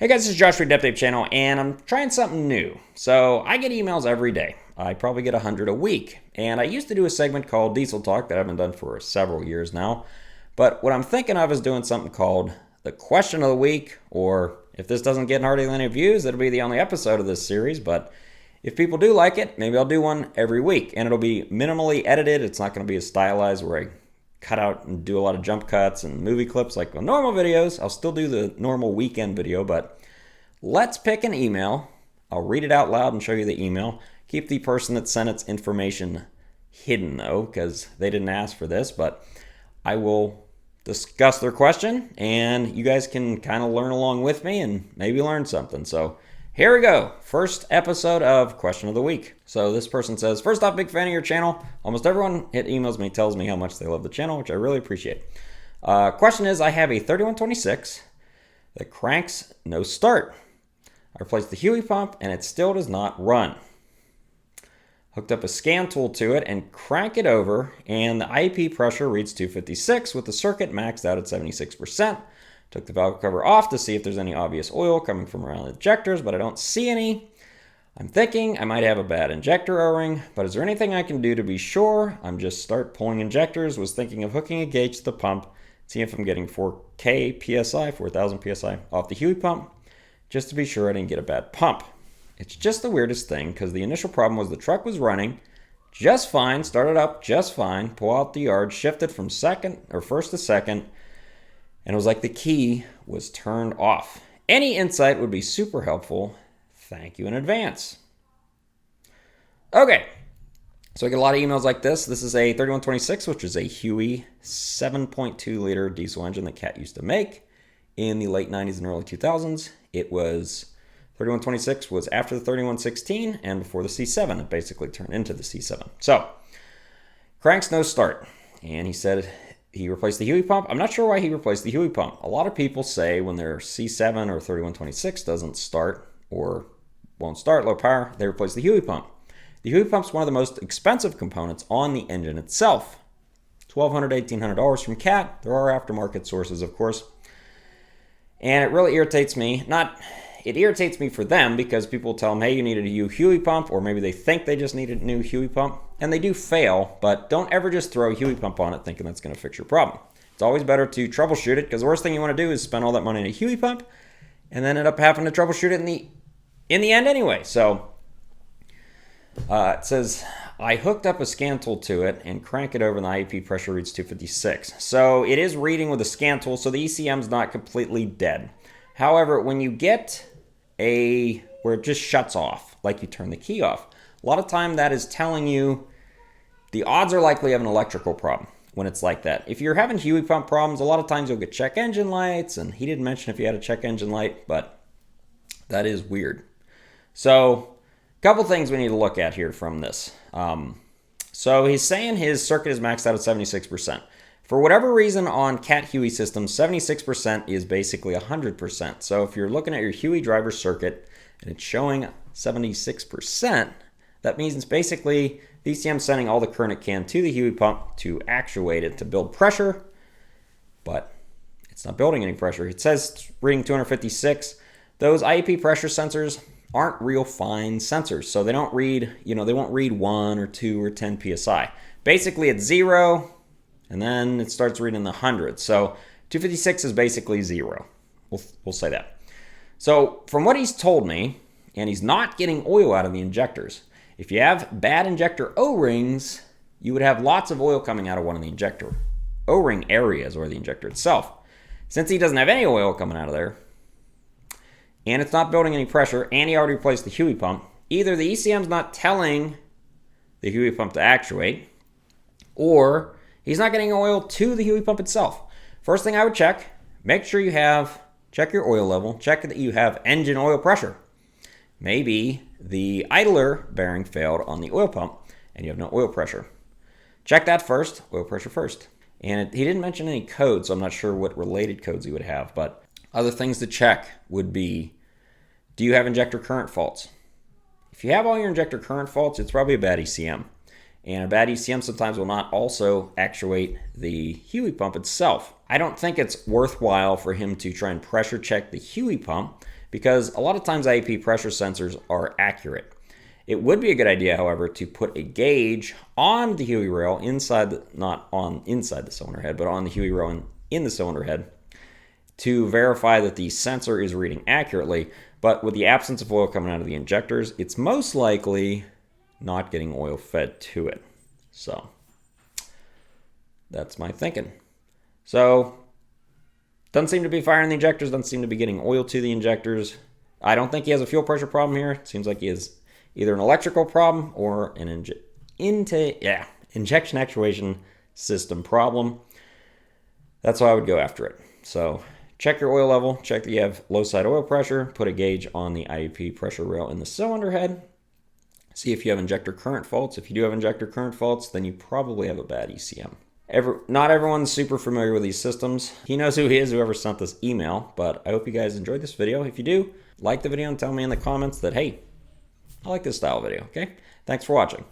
Hey guys, this is Josh from Depth Channel, and I'm trying something new. So I get emails every day. I probably get 100 a week. And I used to do a segment called Diesel Talk that I haven't done for several years now. But what I'm thinking of is doing something called the Question of the Week, or if this doesn't get hardly any views, it'll be the only episode of this series. But if people do like it, maybe I'll do one every week. And it'll be minimally edited. It's not going to be as stylized where I cut out and do a lot of jump cuts and movie clips like the normal videos. I'll still do the normal weekend video, but let's pick an email. I'll read it out loud and show you the email. Keep the person that sent its information hidden though, because they didn't ask for this, but I will discuss their question and you guys can kind of learn along with me and maybe learn something. So here we go. First episode of Question of the Week. So this person says, first off, big fan of your channel. Almost everyone that emails me tells me how much they love the channel, which I really appreciate. Question is, I have a 3126 that cranks no start. I replaced the Huey pump and it still does not run. Hooked up a scan tool to it and crank it over and the IEP pressure reads 256 with the circuit maxed out at 76%. Took the valve cover off to see if there's any obvious oil coming from around the injectors, but I don't see any. I'm thinking I might have a bad injector O-ring, but is there anything I can do to be sure? I'm just start pulling injectors, was thinking of hooking a gauge to the pump, see if I'm getting 4K PSI, 4,000 PSI off the Huey pump, just to be sure I didn't get a bad pump. It's just the weirdest thing because the initial problem was the truck was running just fine, started up just fine, pull out the yard, shifted from first to second, and it was like the key was turned off. Any insight would be super helpful. Thank you in advance. Okay, so I get a lot of emails like this. This is a 3126, which is a Huey 7.2 liter diesel engine that Cat used to make in the late 90s and early 2000s. It was 3126 was after the 3116 and before the C7. It basically turned into the C7. So, cranks no start. And he said he replaced the Huey pump. I'm not sure why he replaced the Huey pump. A lot of people say when their C7 or 3126 doesn't start or won't start, low power, they replace the Huey pump. The Huey pump is one of the most expensive components on the engine itself. $1,200 to $1,800 from Cat. There are aftermarket sources, of course. And it really irritates me. It irritates me for them because people tell them, hey, you needed a new Huey pump, or maybe they think they just need a new Huey pump, and they do fail, but don't ever just throw a Huey pump on it thinking that's going to fix your problem. It's always better to troubleshoot it, because the worst thing you want to do is spend all that money on a Huey pump and then end up having to troubleshoot it in the end anyway. So it says, I hooked up a scan tool to it and crank it over and the IEP pressure reads 256. So it is reading with a scan tool, so the ECM's not completely dead. However, when you get where it just shuts off, like you turn the key off, a lot of time that is telling you the odds are likely of an electrical problem when it's like that. If you're having Huey pump problems, a lot of times you'll get check engine lights, and he didn't mention if you had a check engine light, but that is weird. So a couple things we need to look at here from this. So he's saying his circuit is maxed out at 76%. For whatever reason on Cat Huey systems, 76% is basically 100%. So if you're looking at your Huey driver circuit and it's showing 76%, that means it's basically the ECM sending all the current it can to the Huey pump to actuate it to build pressure, but it's not building any pressure. It says it's reading 256. Those IEP pressure sensors aren't real fine sensors, so they don't read, they won't read 1 or 2 or 10 PSI. Basically, it's 0. And then it starts reading the hundreds. So 256 is basically 0. We'll say that. So from what he's told me, and he's not getting oil out of the injectors, if you have bad injector O-rings, you would have lots of oil coming out of one of the injector O-ring areas or the injector itself. Since he doesn't have any oil coming out of there, and it's not building any pressure, and he already replaced the Huey pump, either the ECM's not telling the Huey pump to actuate, or he's not getting oil to the Huey pump itself. First thing I would check, make sure check your oil level, check that you have engine oil pressure. Maybe the idler bearing failed on the oil pump and you have no oil pressure. Check that first, oil pressure first. And he didn't mention any codes, so I'm not sure what related codes he would have, but other things to check would be, do you have injector current faults? If you have all your injector current faults, it's probably a bad ECM. And a bad ECM sometimes will not also actuate the Huey pump itself. I don't think it's worthwhile for him to try and pressure check the Huey pump because a lot of times IEP pressure sensors are accurate. It would be a good idea, however, to put a gauge on the HUI rail not on inside the cylinder head, but on the HUI rail in the cylinder head to verify that the sensor is reading accurately. But with the absence of oil coming out of the injectors, it's most likely not getting oil fed to it. So that's my thinking. So doesn't seem to be firing the injectors, doesn't seem to be getting oil to the injectors. I don't think he has a fuel pressure problem here. It seems like he has either an electrical problem or an injection actuation system problem. That's why I would go after it. So check your oil level, check that you have low side oil pressure, put a gauge on the IEP pressure rail in the cylinder head, see if you have injector current faults. If you do have injector current faults, then you probably have a bad ECM. Not everyone's super familiar with these systems. He knows who he is, whoever sent this email, but I hope you guys enjoyed this video. If you do, like the video and tell me in the comments that, hey, I like this style video, okay? Thanks for watching.